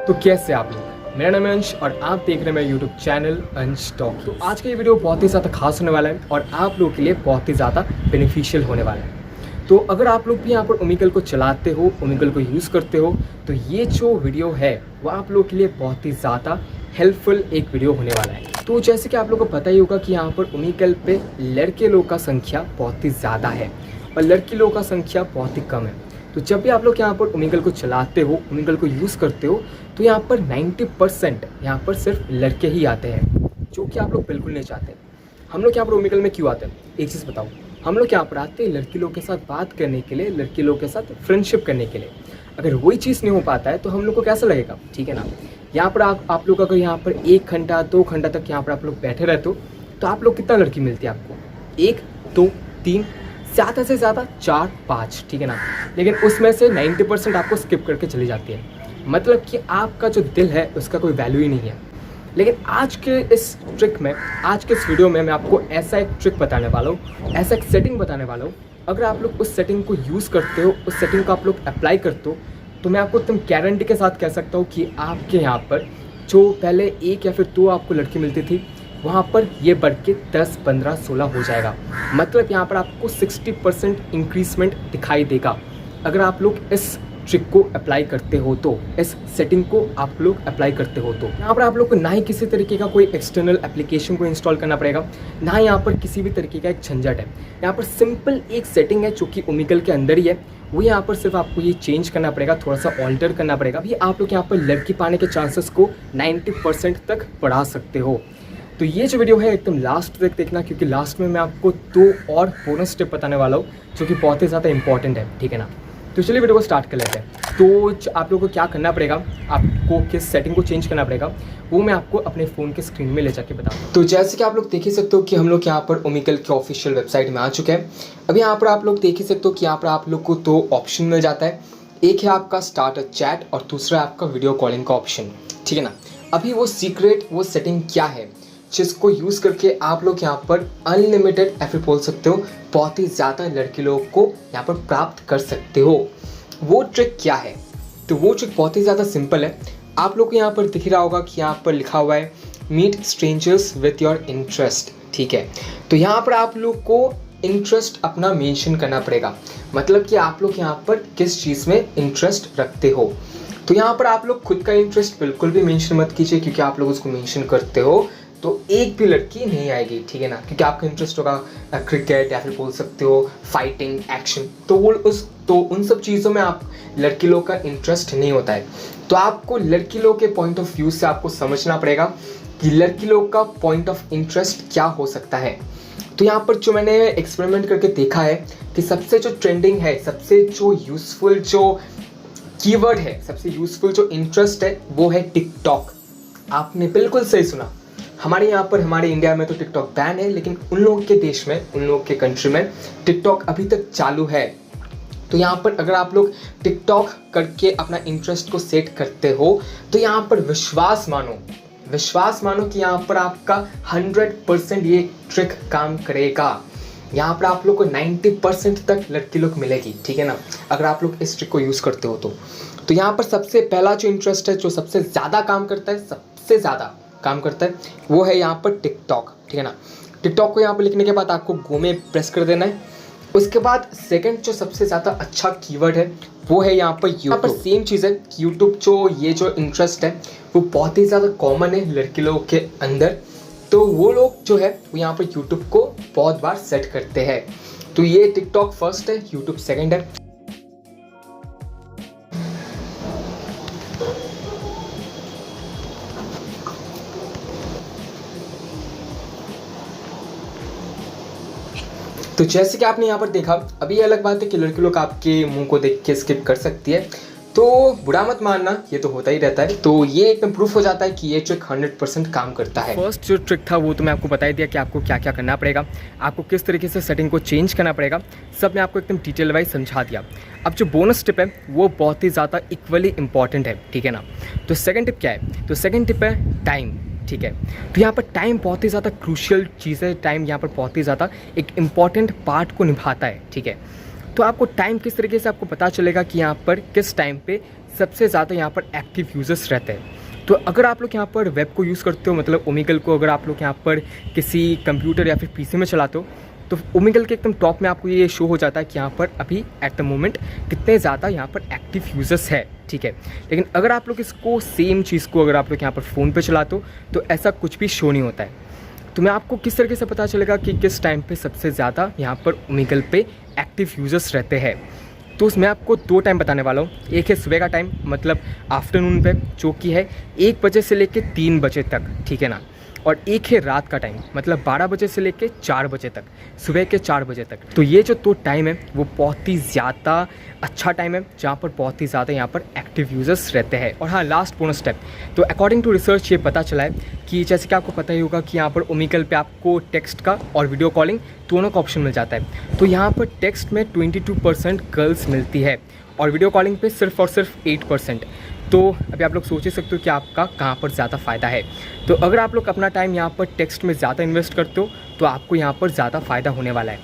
तो कैसे आप लोग। मेरा नाम है अंश और आप देख रहे हैं मेरा यूट्यूब चैनल अंश टॉक। तो आज का ये वीडियो बहुत ही ज़्यादा खास होने वाला है और आप लोगों के लिए बहुत ही ज़्यादा बेनिफिशियल होने वाला है। तो अगर आप लोग भी यहाँ पर ओमेगल को चलाते हो, ओमेगल को यूज़ करते हो, तो ये जो वीडियो है वो आप लोगों के लिए बहुत ही ज़्यादा हेल्पफुल एक वीडियो होने वाला है। तो जैसे कि आप लोगों को पता ही होगा कि यहाँ पर ओमेगल पे लड़के लोग का संख्या बहुत ही ज़्यादा है और लड़की लोगों का संख्या बहुत ही कम है। तो जब भी आप लोग यहाँ पर ओमेगल को चलाते हो, ओमेगल को यूज़ करते हो, तो यहाँ पर 90% यहाँ पर सिर्फ लड़के ही आते हैं, जो कि आप लोग बिल्कुल नहीं चाहते। हम लोग यहाँ पर ओमेगल में क्यों आते हैं, एक चीज़ बताओ। हम लोग यहाँ पर आते हैं लड़की लोग के साथ बात करने के लिए, लड़की लोग के साथ फ्रेंडशिप करने के लिए। अगर वही चीज़ नहीं हो पाता है तो हम लोग को कैसा लगेगा, ठीक है ना। यहाँ पर आप लोग अगर यहाँ पर 1 घंटा 2 घंटा तक यहाँ पर आप लोग बैठे रहते हो, तो आप लोग कितना लड़की मिलती है आपको, 1 2 3 ज़्यादा से ज़्यादा 4 5, ठीक है ना। लेकिन उसमें से 90% आपको स्किप करके चली जाती है, मतलब कि आपका जो दिल है उसका कोई वैल्यू ही नहीं है। लेकिन आज के इस ट्रिक में, आज के इस वीडियो में मैं आपको ऐसा एक ट्रिक बताने वाला हूँ, ऐसा एक सेटिंग बताने वाला हूँ। अगर आप लोग उस सेटिंग को यूज़ करते हो, उस सेटिंग को आप लोग अप्लाई करते हो, तो मैं आपको एकदम गारंटी के साथ कह सकता हूँ कि आपके यहाँ पर जो पहले 1 या फिर 2 आपको लड़की मिलती थी, वहाँ पर ये बढ़ के 10 15 16 हो जाएगा। मतलब यहाँ पर आपको 60% इंक्रीजमेंट दिखाई देगा अगर आप लोग इस ट्रिक को अप्लाई करते हो, तो इस सेटिंग को आप लोग अप्लाई करते हो। तो यहाँ पर आप लोग को ना ही किसी तरीके का कोई एक्सटर्नल एप्लीकेशन को इंस्टॉल करना पड़ेगा, ना यहाँ पर किसी भी तरीके का एक झंझट है। यहाँ पर सिंपल एक सेटिंग है जो कि ओमेगल के अंदर ही है, वो यहाँ पर सिर्फ आपको ये चेंज करना पड़ेगा, थोड़ा सा ऑल्टर करना पड़ेगा। अभी आप लोग यहाँ पर लड़की पाने के चांसेस को 90% तक बढ़ा सकते हो। तो ये जो वीडियो है एकदम लास्ट तक देखना, क्योंकि लास्ट में मैं आपको 2 और बोनस स्टेप बताने वाला हूँ जो कि बहुत ही ज़्यादा इंपॉर्टेंट है, ठीक है ना। तो चलिए वीडियो को स्टार्ट कर लेते हैं। तो आप लोगों को क्या करना पड़ेगा, आपको किस सेटिंग को चेंज करना पड़ेगा, वो मैं आपको अपने फ़ोन के स्क्रीन में ले जाके बताऊँ। तो जैसे कि आप लोग देख ही सकते हो कि हम लोग यहाँ पर ओमेगल के ऑफिशियल वेबसाइट में आ चुके हैं। अब यहाँ पर आप लोग देख ही सकते हो कि यहाँ पर आप लोग को 2 ऑप्शन मिल जाता है। एक है आपका स्टार्ट अ चैट और दूसरा है आपका वीडियो कॉलिंग का ऑप्शन, ठीक है ना। अभी वो सीक्रेट, वो सेटिंग क्या है जिसको यूज़ करके आप लोग यहाँ पर अनलिमिटेड या फिर बोल सकते हो बहुत ही ज़्यादा लड़के लोगों को यहाँ पर प्राप्त कर सकते हो, वो ट्रिक क्या है। तो वो ट्रिक बहुत ही ज़्यादा सिंपल है। आप लोग को यहाँ पर दिख रहा होगा कि यहाँ पर लिखा हुआ है meet strangers with your interest, ठीक है। तो यहाँ पर आप लोग को इंटरेस्ट अपना मेंशन करना पड़ेगा, मतलब कि आप लोग यहाँ पर किस चीज़ में इंटरेस्ट रखते हो। तो यहाँ पर आप लोग खुद का इंटरेस्ट बिल्कुल भी मेंशन मत कीजिए, क्योंकि आप लोग उसको मेंशन करते हो तो एक भी लड़की नहीं आएगी, ठीक है ना। क्योंकि आपका इंटरेस्ट होगा क्रिकेट या फिर बोल सकते हो फाइटिंग, एक्शन, तो उन सब चीज़ों में आप लड़की लोग का इंटरेस्ट नहीं होता है। तो आपको लड़की लोग के पॉइंट ऑफ व्यू से आपको समझना पड़ेगा कि लड़की लोग का पॉइंट ऑफ इंटरेस्ट क्या हो सकता है। तो यहाँ पर जो मैंने एक्सपेरिमेंट करके देखा है कि सबसे जो ट्रेंडिंग है, सबसे जो यूज़फुल जो कीवर्ड है, सबसे यूज़फुल जो इंटरेस्ट है, वो है टिकटॉक। आपने बिल्कुल सही सुना। हमारे यहाँ पर, हमारे इंडिया में तो टिकटॉक बैन है, लेकिन उन लोगों के देश में, उन लोगों के कंट्री में टिकटॉक अभी तक चालू है। तो यहाँ पर अगर आप लोग टिकटॉक करके अपना इंटरेस्ट को सेट करते हो, तो यहाँ पर विश्वास मानो कि यहाँ पर आपका 100% ये ट्रिक काम करेगा। यहाँ पर आप लोग को 90% तक लड़की लोग मिलेगी, ठीक है ना, अगर आप लोग इस ट्रिक को यूज़ करते हो। तो यहाँ पर सबसे पहला जो इंटरेस्ट है, जो सबसे ज़्यादा काम करता है, सबसे ज़्यादा काम करता है, वो है यहाँ पर टिकटॉक, ठीक है ना। टिकटॉक को यहाँ पर लिखने के बाद आपको गो में प्रेस कर देना है। उसके बाद सेकंड जो सबसे ज़्यादा अच्छा कीवर्ड है, वो है यहाँ पर यूट्यूब। यहाँ पर सेम चीज़ है, यूट्यूब ये जो इंटरेस्ट है वो बहुत ही ज़्यादा कॉमन है लड़के लोगों के अंदर। तो वो लोग जो है वो यहाँ पर यूट्यूब को बहुत बार सेट करते हैं। तो ये टिकटॉक फर्स्ट है, यूट्यूब सेकेंड है। तो जैसे कि आपने यहाँ पर देखा, अभी ये अलग बात है कि लड़के लोग आपके मुंह को देख के स्किप कर सकती है, तो बुरा मत मानना, ये तो होता ही रहता है। तो ये एकदम प्रूफ हो जाता है कि ये ट्रिक 100% काम करता है। फर्स्ट जो ट्रिक था वो तो मैं आपको बता ही दिया कि आपको क्या क्या करना पड़ेगा, आपको किस तरीके से सेटिंग को चेंज करना पड़ेगा, सब मैं आपको एकदम डिटेल वाइज समझा दिया। अब जो बोनस टिप है वो बहुत ही ज़्यादा इक्वली इंपॉर्टेंट है, ठीक है ना। तो सेकेंड टिप क्या है, तो सेकेंड टिप है टाइम, ठीक है। तो यहाँ पर टाइम बहुत ही ज़्यादा क्रूशियल चीज़ है, टाइम यहाँ पर बहुत ही ज़्यादा एक इम्पॉर्टेंट पार्ट को निभाता है, ठीक है। तो आपको टाइम किस तरीके से आपको पता चलेगा कि यहाँ पर किस टाइम पे सबसे ज़्यादा यहाँ पर एक्टिव यूज़र्स रहते हैं। तो अगर आप लोग यहाँ पर वेब को यूज़ करते हो, मतलब ओमेगल को अगर आप लोग यहाँ पर किसी कंप्यूटर या फिर पीसी में चलाते हो, तो ओमेगल के एकदम टॉप में आपको ये शो हो जाता है कि यहाँ पर अभी एट द मोमेंट कितने ज़्यादा यहाँ पर एक्टिव यूज़र्स है, ठीक है। लेकिन अगर आप लोग इसको सेम चीज़ को अगर आप लोग यहाँ पर फ़ोन पे चलाते हो तो ऐसा कुछ भी शो नहीं होता है। तो मैं आपको किस तरीके से पता चलेगा कि किस टाइम पे सबसे ज़्यादा यहाँ पर ओमेगल पे एक्टिव यूज़र्स रहते हैं। तो उसमें आपको 2 टाइम बताने वाला हूँ। एक है सुबह का टाइम, मतलब आफ्टरनून पे, जो कि है 1 बजे से लेके 3 बजे तक, ठीक है ना। और एक है रात का टाइम, मतलब 12 बजे से लेके 4 बजे तक, सुबह के 4 बजे तक। तो ये जो 2 टाइम है वो बहुत ही ज़्यादा अच्छा टाइम है जहाँ पर बहुत ही ज़्यादा यहाँ पर एक्टिव यूज़र्स रहते हैं। और हाँ, लास्ट बोनस स्टेप, तो अकॉर्डिंग टू रिसर्च ये पता चला है कि जैसे कि आपको पता ही होगा कि यहाँ पर ओमेगल पे आपको टेक्स्ट का और वीडियो कॉलिंग दोनों का ऑप्शन मिल जाता है। तो यहाँ पर टेक्स्ट में 22% गर्ल्स मिलती है और वीडियो कॉलिंग पे सिर्फ और सिर्फ 8%। तो अभी आप लोग सोच ही सकते हो कि आपका कहाँ पर ज़्यादा फ़ायदा है। तो अगर आप लोग अपना टाइम यहाँ पर टेक्स्ट में ज़्यादा इन्वेस्ट करते हो तो आपको यहाँ पर ज़्यादा फ़ायदा होने वाला है।